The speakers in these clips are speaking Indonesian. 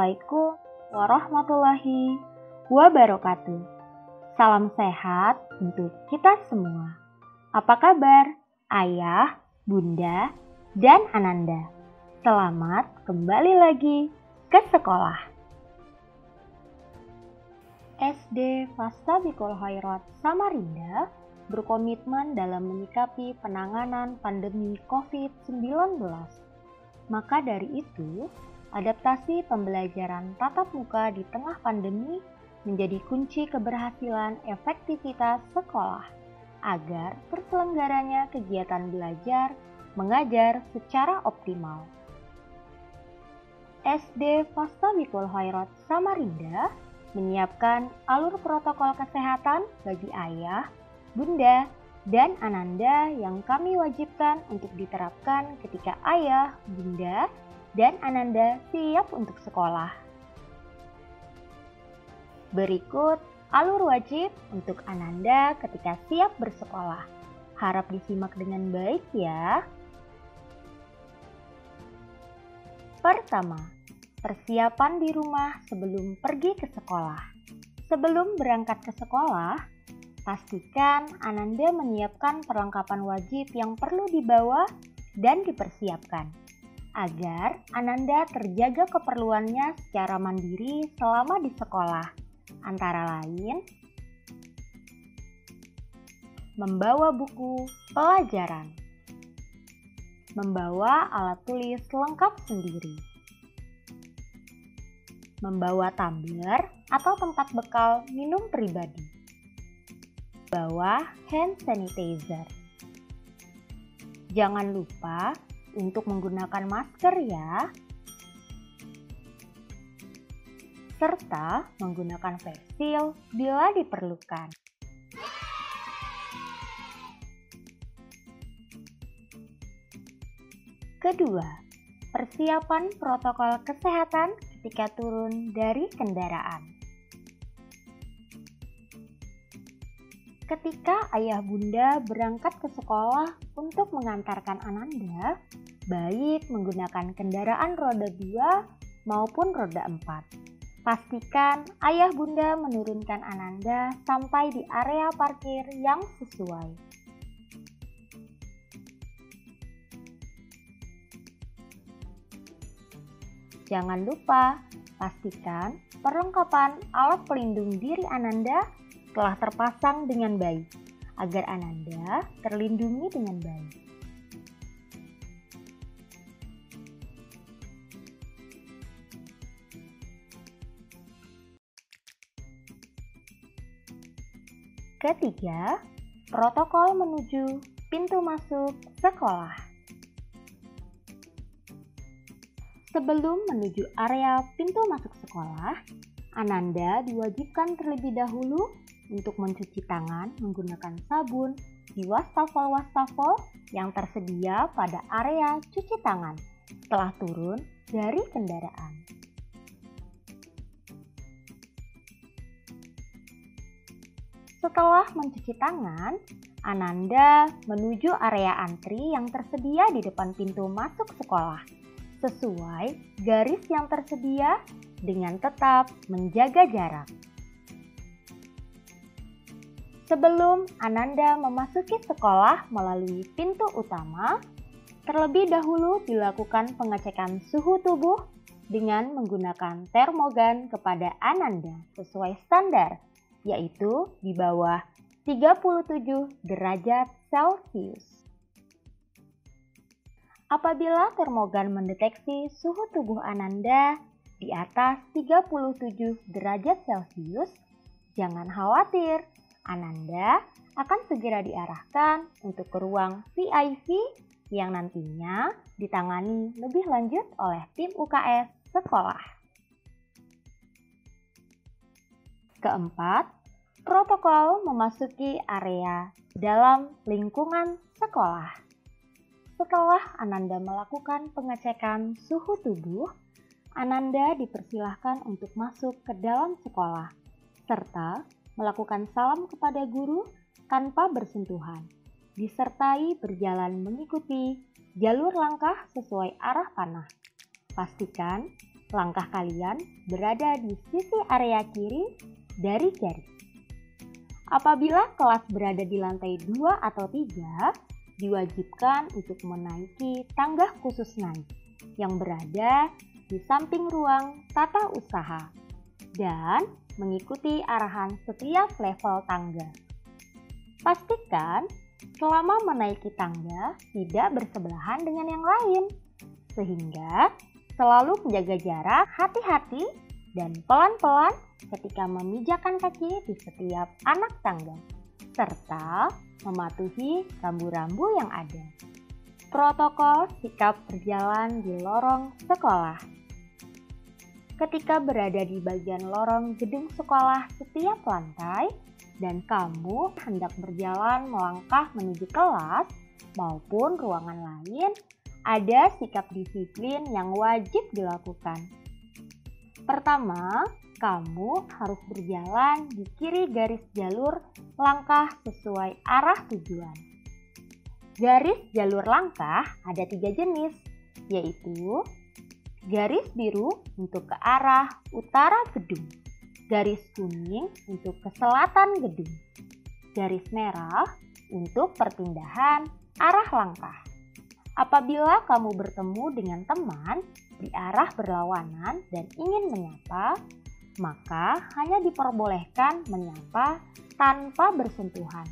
Assalamualaikum warahmatullahi wabarakatuh. Salam sehat untuk kita semua. Apa kabar Ayah, Bunda, dan Ananda? Selamat kembali lagi ke sekolah. SD Fastabiqul Khairat Samarinda berkomitmen dalam menyikapi penanganan pandemi COVID-19. Maka dari itu, adaptasi pembelajaran tatap muka di tengah pandemi menjadi kunci keberhasilan efektivitas sekolah agar terselenggaranya kegiatan belajar mengajar secara optimal. SD Fastabiqul Khairat Samarinda menyiapkan alur protokol kesehatan bagi ayah, bunda, dan Ananda yang kami wajibkan untuk diterapkan ketika ayah, bunda, dan Ananda siap untuk sekolah. Berikut alur wajib untuk Ananda ketika siap bersekolah. Harap disimak dengan baik ya. Pertama, persiapan di rumah sebelum pergi ke sekolah. Sebelum berangkat ke sekolah, pastikan Ananda menyiapkan perlengkapan wajib yang perlu dibawa dan dipersiapkan, agar Ananda terjaga keperluannya secara mandiri selama di sekolah, antara lain membawa buku pelajaran, membawa alat tulis lengkap sendiri, membawa tumbler atau tempat bekal minum pribadi, bawa hand sanitizer. Jangan lupa untuk menggunakan masker ya. Serta menggunakan face shield bila diperlukan. Kedua, persiapan protokol kesehatan ketika turun dari kendaraan. Ketika ayah bunda berangkat ke sekolah untuk mengantarkan Ananda, baik menggunakan kendaraan roda 2 maupun roda 4. Pastikan ayah bunda menurunkan Ananda sampai di area parkir yang sesuai. Jangan lupa, pastikan perlengkapan alat pelindung diri Ananda telah terpasang dengan baik, agar Ananda terlindungi dengan baik. Ketiga, protokol menuju pintu masuk sekolah. Sebelum menuju area pintu masuk sekolah, Ananda diwajibkan terlebih dahulu untuk mencuci tangan menggunakan sabun di wastafel-wastafel yang tersedia pada area cuci tangan setelah turun dari kendaraan. Setelah mencuci tangan, Ananda menuju area antri yang tersedia di depan pintu masuk sekolah, sesuai garis yang tersedia dengan tetap menjaga jarak. Sebelum Ananda memasuki sekolah melalui pintu utama, terlebih dahulu dilakukan pengecekan suhu tubuh dengan menggunakan termogan kepada Ananda sesuai standar, yaitu di bawah 37 derajat Celcius. Apabila termogan mendeteksi suhu tubuh Ananda di atas 37 derajat Celcius, jangan khawatir. Ananda akan segera diarahkan untuk ke ruang VIP yang nantinya ditangani lebih lanjut oleh tim UKS sekolah. Keempat, protokol memasuki area dalam lingkungan sekolah. Setelah Ananda melakukan pengecekan suhu tubuh, Ananda dipersilahkan untuk masuk ke dalam sekolah, serta melakukan salam kepada guru tanpa bersentuhan, disertai berjalan mengikuti jalur langkah sesuai arah panah. Pastikan langkah kalian berada di sisi area kiri dari garis. Apabila kelas berada di lantai 2 atau 3, diwajibkan untuk menaiki tangga khusus naik yang berada di samping ruang tata usaha dan mengikuti arahan setiap level tangga. Pastikan selama menaiki tangga tidak bersebelahan dengan yang lain, sehingga selalu menjaga jarak, hati-hati dan pelan-pelan ketika memijakan kaki di setiap anak tangga, serta mematuhi rambu-rambu yang ada. Protokol sikap berjalan di lorong sekolah. Ketika berada di bagian lorong gedung sekolah setiap lantai dan kamu hendak berjalan melangkah menuju kelas maupun ruangan lain, ada sikap disiplin yang wajib dilakukan. Pertama, kamu harus berjalan di kiri garis jalur langkah sesuai arah tujuan. Garis jalur langkah ada 3 jenis, yaitu garis biru untuk ke arah utara gedung, garis kuning untuk ke selatan gedung, garis merah untuk perpindahan arah langkah. Apabila kamu bertemu dengan teman di arah berlawanan dan ingin menyapa, maka hanya diperbolehkan menyapa tanpa bersentuhan,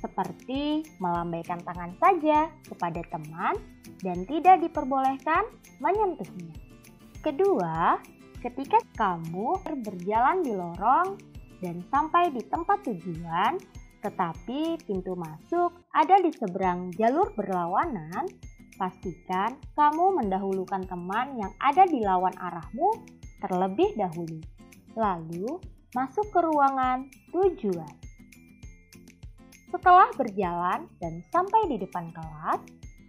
seperti melambaikan tangan saja kepada teman dan tidak diperbolehkan menyentuhnya. Kedua, ketika kamu berjalan di lorong dan sampai di tempat tujuan, tetapi pintu masuk ada di seberang jalur berlawanan, pastikan kamu mendahulukan teman yang ada di lawan arahmu terlebih dahulu, lalu masuk ke ruangan tujuan. Setelah berjalan dan sampai di depan kelas,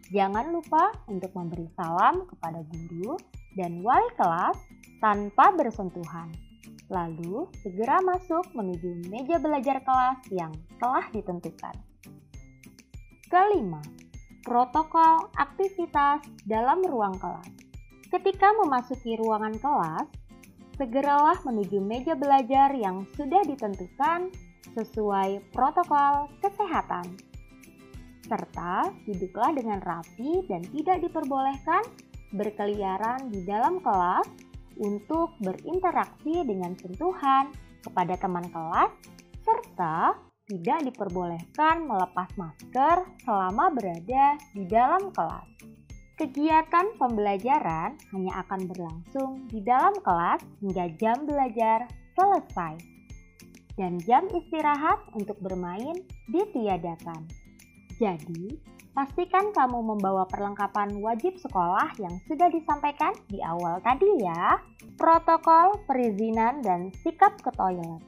jangan lupa untuk memberi salam kepada guru dan wali kelas tanpa bersentuhan. Lalu segera masuk menuju meja belajar kelas yang telah ditentukan. Kelima, protokol aktivitas dalam ruang kelas. Ketika memasuki ruangan kelas, segeralah menuju meja belajar yang sudah ditentukan sesuai protokol kesehatan. Serta duduklah dengan rapi dan tidak diperbolehkan berkeliaran di dalam kelas untuk berinteraksi dengan sentuhan kepada teman kelas, serta tidak diperbolehkan melepas masker selama berada di dalam kelas. Kegiatan pembelajaran hanya akan berlangsung di dalam kelas hingga jam belajar selesai, dan jam istirahat untuk bermain ditiadakan. Jadi, pastikan kamu membawa perlengkapan wajib sekolah yang sudah disampaikan di awal tadi ya. Protokol perizinan dan sikap ke toilet.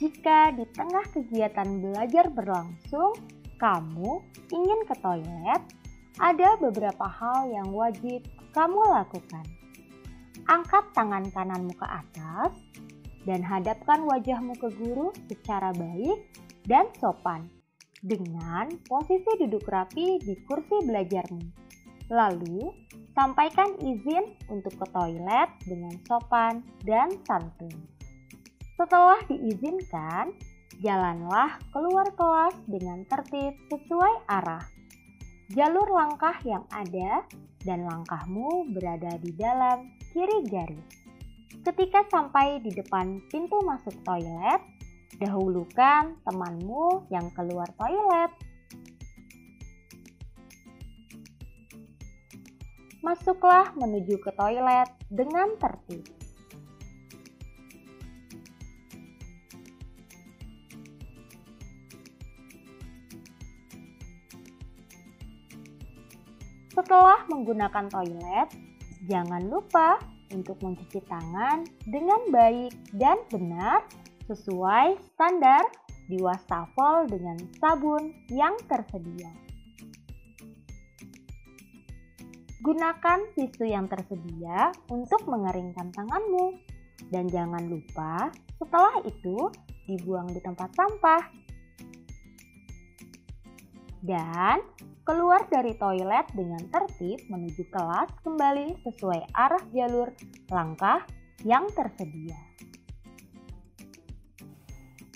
Jika di tengah kegiatan belajar berlangsung, kamu ingin ke toilet, ada beberapa hal yang wajib kamu lakukan. Angkat tangan kananmu ke atas dan hadapkan wajahmu ke guru secara baik dan sopan dengan posisi duduk rapi di kursi belajarmu. Lalu, sampaikan izin untuk ke toilet dengan sopan dan santun. Setelah diizinkan, jalanlah keluar kelas dengan tertib sesuai arah, jalur langkah yang ada, dan langkahmu berada di dalam kiri garis. Ketika sampai di depan pintu masuk toilet, dahulukan temanmu yang keluar toilet. Masuklah menuju ke toilet dengan tertib. Setelah menggunakan toilet, jangan lupa untuk mencuci tangan dengan baik dan benar sesuai standar di wastafel dengan sabun yang tersedia. Gunakan tisu yang tersedia untuk mengeringkan tanganmu dan jangan lupa setelah itu dibuang di tempat sampah. dan keluar dari toilet dengan tertib menuju kelas kembali sesuai arah jalur langkah yang tersedia.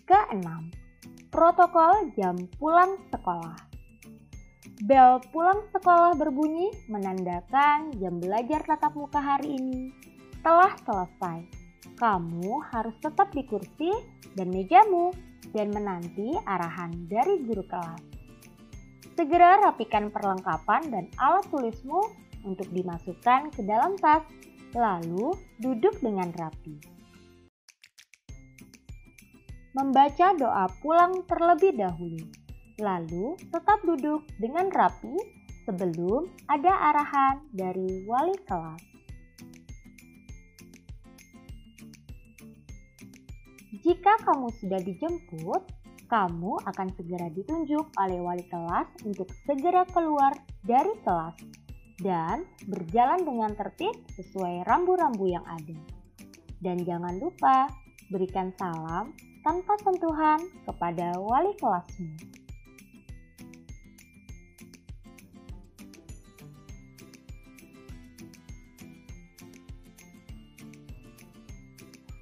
Keenam, protokol jam pulang sekolah. Bel pulang sekolah berbunyi menandakan jam belajar tatap muka hari ini telah selesai. Kamu harus tetap di kursi dan mejamu dan menanti arahan dari guru kelas. Segera rapikan perlengkapan dan alat tulismu untuk dimasukkan ke dalam tas, lalu duduk dengan rapi. Membaca doa pulang terlebih dahulu, lalu tetap duduk dengan rapi sebelum ada arahan dari wali kelas. Jika kamu sudah dijemput, kamu akan segera ditunjuk oleh wali kelas untuk segera keluar dari kelas dan berjalan dengan tertib sesuai rambu-rambu yang ada. Dan jangan lupa berikan salam tanpa sentuhan kepada wali kelasmu.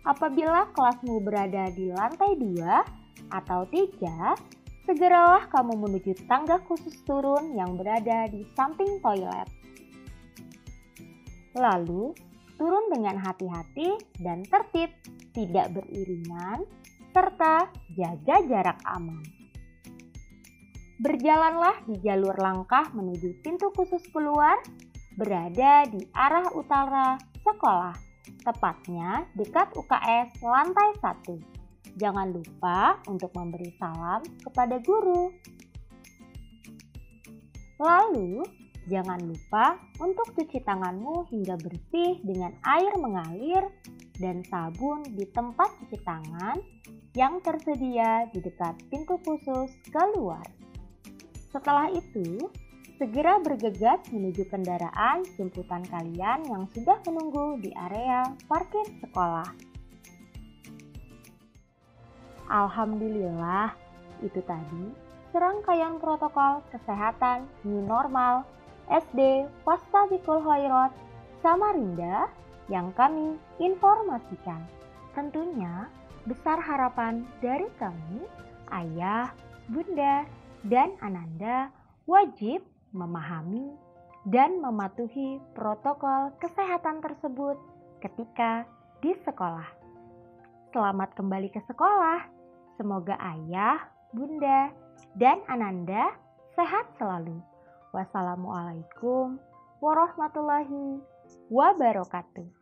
Apabila kelasmu berada di lantai 2 atau 3, segeralah kamu menuju tangga khusus turun yang berada di samping toilet. Lalu, turun dengan hati-hati dan tertib, tidak beriringan, serta jaga jarak aman. Berjalanlah di jalur langkah menuju pintu khusus keluar, berada di arah utara sekolah. Tepatnya dekat UKS lantai 1. Jangan lupa untuk memberi salam kepada guru. Lalu, jangan lupa untuk cuci tanganmu hingga bersih dengan air mengalir dan sabun di tempat cuci tangan yang tersedia di dekat pintu khusus keluar. Setelah itu, segera bergegas menuju kendaraan jemputan kalian yang sudah menunggu di area parkir sekolah. Alhamdulillah, itu tadi serangkaian protokol kesehatan new normal SD Fastabiqul Khairat Samarinda yang kami informasikan. Tentunya besar harapan dari kami, ayah, bunda, dan Ananda wajib memahami dan mematuhi protokol kesehatan tersebut ketika di sekolah. Selamat kembali ke sekolah. Semoga ayah, bunda, dan Ananda sehat selalu. Wassalamualaikum warahmatullahi wabarakatuh.